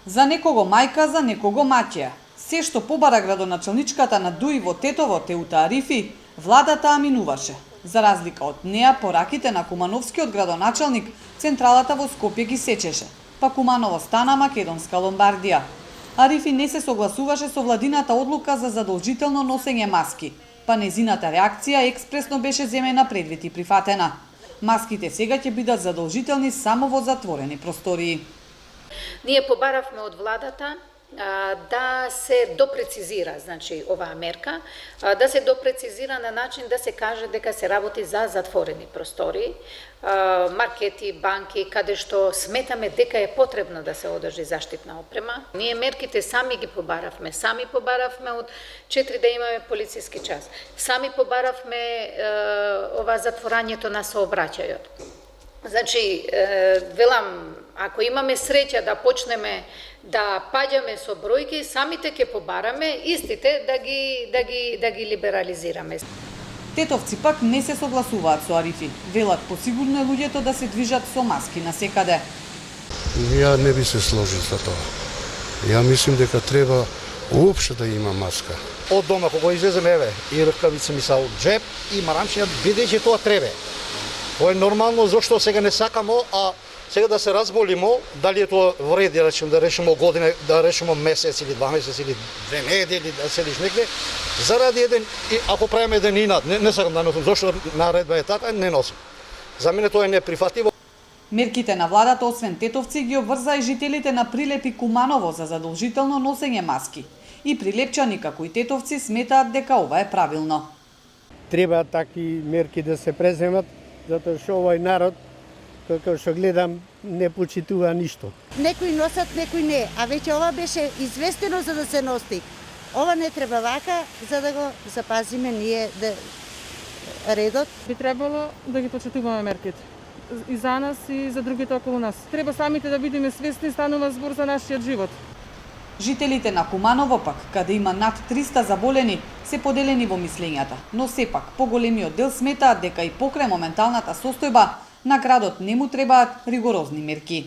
За некого мајка, за некого маќа. Се што побара градоначалничката на ДУИ во Тетово, Теута Арифи, владата аминуваше. За разлика од неа, пораките на Кумановскиот градоначалник, централата во Скопје ги сечеше, па Куманово стана македонска Ломбардија. Арифи не се согласуваше со владината одлука за задолжително носење маски, па незината реакција експресно беше земена предвид и прифатена. Маските сега ќе бидат задолжителни само во затворени простории. Ние побаравме од владата да се допрецизира, значи, оваа мерка, да се допрецизира на начин да се каже дека се работи за затворени простори, маркети, банки, каде што сметаме дека е потребно да се одржи заштитна опрема. Ние мерките сами ги побаравме од 4 да имаме полициски час. Сами побаравме ова затворањето на сообраќајот. Значи, велам, ако имаме среќа да почнеме да паѓаме со бројки, самите ќе побараме истите да ги либерализираме. Тетовци пак не се согласуваат со Арифи. Велат посигурно е луѓето да се движат со маски насекаде. Ја не би се сложил за тоа. Ја мислим дека треба уопште да има маска. Од дома кога излеземе, еве, и рукавици ми се од джеб и марамчиња, бидејќи тоа треба. Тоа е нормално, зашто сега не сакамо, а сега да се разболимо, дали е тоа вреди, да решимо година, да решимо месец или 2 месеци или 2 недели, да селиш некде, заради еден, ако правиме еден инат, не сакам да носам, зашто наредба е така, не носам. За мене тоа е неприфатливо. Мерките на владата, освен тетовци, ги обврза и жителите на Прилеп и Куманово за задолжително носење маски. И прилепчани, како и тетовци, сметаат дека ова е правилно. Треба таки мерки да се преземат, затоа што овој народ, како што гледам, не почитува ништо. Некои носат, некои не, а веќе ова беше известено за да се носи. Ова не треба вака, за да го запазиме ние редот. Би требало да ги почитуваме мерките. И за нас, и за другите околу нас. Треба самите да бидеме свесни, станува збор за нашиот живот. Жителите на Куманово пак, каде има над 300 заболени, се поделени во мислењата, но сепак поголемиот дел сметаат дека и покрај моменталната состојба на градот не му требаат ригорозни мерки.